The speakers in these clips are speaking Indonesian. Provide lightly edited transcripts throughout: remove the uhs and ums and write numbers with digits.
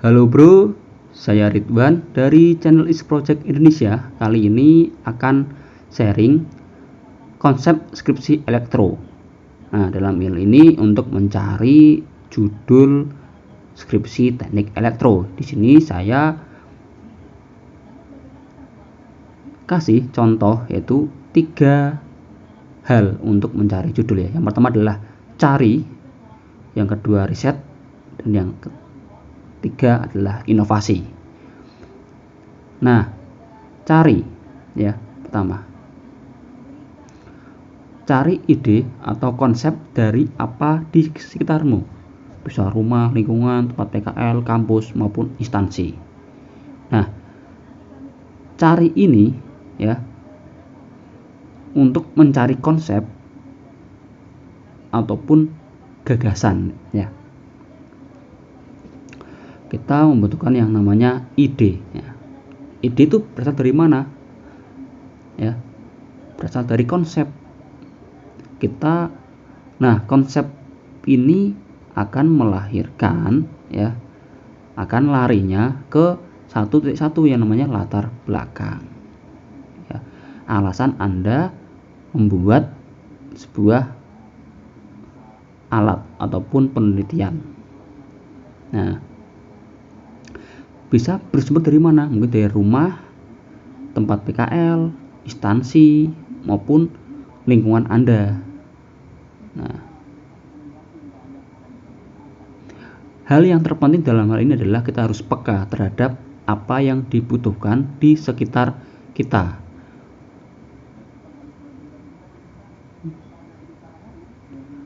Halo bro, saya Ridwan dari channel Is Project Indonesia. Kali ini akan sharing konsep skripsi elektro. Nah, dalam hal ini untuk mencari judul skripsi teknik elektro. Di sini saya kasih contoh yaitu 3 hal untuk mencari judul ya. Yang pertama adalah cari, yang kedua riset, dan yang ketiga adalah inovasi. Nah, cari ya. Pertama, cari ide atau konsep dari apa di sekitarmu. Bisa rumah, lingkungan, tempat PKL, kampus maupun instansi. Nah, cari ini ya untuk mencari konsep ataupun gagasan ya. Kita membutuhkan yang namanya ide ya. Ide itu berasal dari mana? Ya, berasal dari konsep. Konsep ini akan melahirkan ya, akan larinya ke 1.1 yang namanya latar belakang. Ya, alasan Anda membuat sebuah alat ataupun penelitian. Nah, bisa bersumber dari mana? Mungkin dari rumah, tempat PKL, instansi, maupun lingkungan Anda. Nah, hal yang terpenting dalam hal ini adalah kita harus peka terhadap apa yang dibutuhkan di sekitar kita.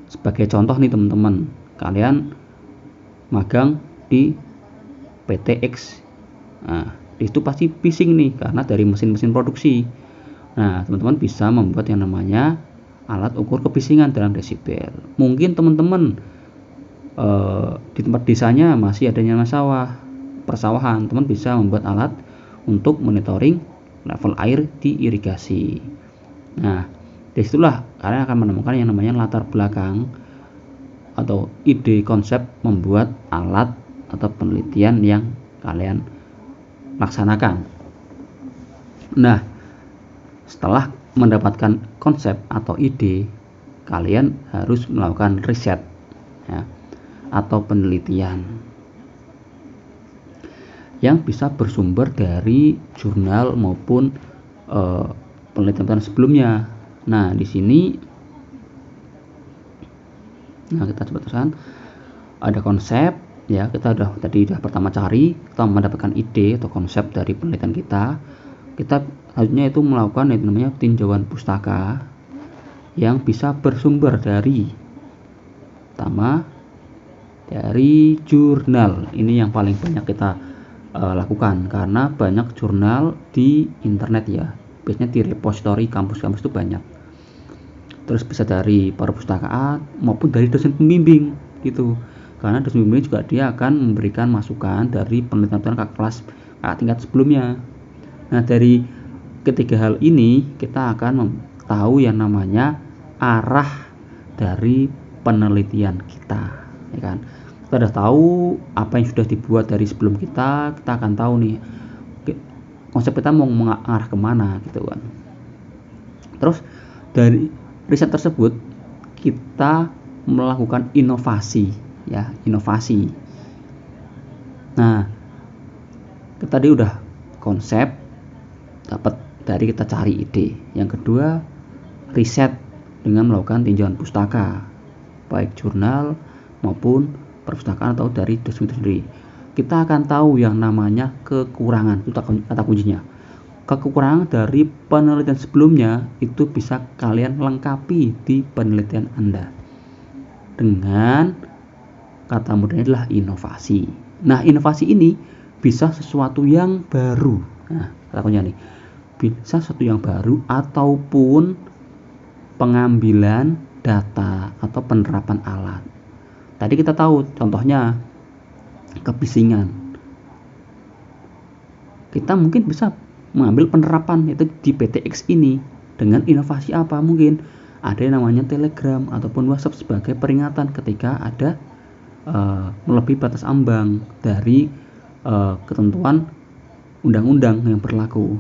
Sebagai contoh nih teman-teman, kalian magang di PTX. Nah, itu pasti bising nih karena dari mesin-mesin produksi. Nah, teman-teman bisa membuat yang namanya alat ukur kebisingan dalam desibel. Mungkin teman-teman di tempat desanya masih adanya persawahan, teman bisa membuat alat untuk monitoring level air di irigasi. Nah, disitulah kalian akan menemukan yang namanya latar belakang atau ide konsep membuat alat atau penelitian yang kalian laksanakan. Nah, setelah mendapatkan konsep atau ide, kalian harus melakukan riset ya, atau penelitian yang bisa bersumber dari jurnal maupun penelitian sebelumnya. Nah, di sini kita coba teruskan. Ada konsep ya, kita udah pertama cari, kita mendapatkan ide atau konsep dari penelitian kita selanjutnya itu melakukan yang namanya tinjauan pustaka yang bisa bersumber dari pertama dari jurnal. Ini yang paling banyak kita lakukan karena banyak jurnal di internet ya, biasanya di repository kampus-kampus itu banyak. Terus bisa dari perpustakaan maupun dari dosen pembimbing gitu, karena dosen pembimbing juga dia akan memberikan masukan dari penelitian kakak tingkat sebelumnya. Nah, dari ketiga hal ini kita akan tahu yang namanya arah dari penelitian kita ya kan. Kita udah tahu apa yang sudah dibuat dari sebelum kita akan tahu nih konsep kita mau mengarah kemana gitu kan. Terus dari riset tersebut kita melakukan inovasi ya, inovasi. Nah, kita tadi udah konsep dapat dari kita cari ide. Yang kedua, riset dengan melakukan tinjauan pustaka, baik jurnal maupun perpustakaan atau dari dosen itu sendiri. Kita akan tahu yang namanya kekurangan, itu kata kuncinya. Kekurangan dari penelitian sebelumnya itu bisa kalian lengkapi di penelitian Anda dengan kata mudahnya adalah inovasi. Nah, inovasi ini bisa sesuatu yang baru. Nah, kata kuncinya nih, bisa sesuatu yang baru ataupun pengambilan data atau penerapan alat. Tadi kita tahu contohnya kebisingan. Kita mungkin bisa mengambil penerapan yaitu di PTX ini dengan inovasi apa? Mungkin ada yang namanya Telegram ataupun WhatsApp sebagai peringatan ketika ada melebihi batas ambang dari ketentuan undang-undang yang berlaku.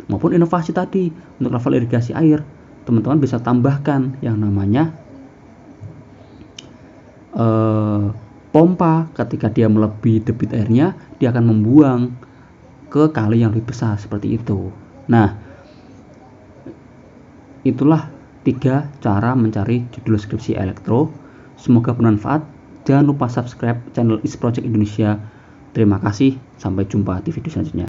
Maupun inovasi tadi untuk level irigasi air, teman-teman bisa tambahkan yang namanya pompa. Ketika dia melebihi debit airnya, dia akan membuang ke kali yang lebih besar seperti itu. Nah, itulah 3 cara mencari judul skripsi elektro. Semoga bermanfaat. Jangan lupa subscribe channel IS Project Indonesia. Terima kasih, sampai jumpa di video selanjutnya.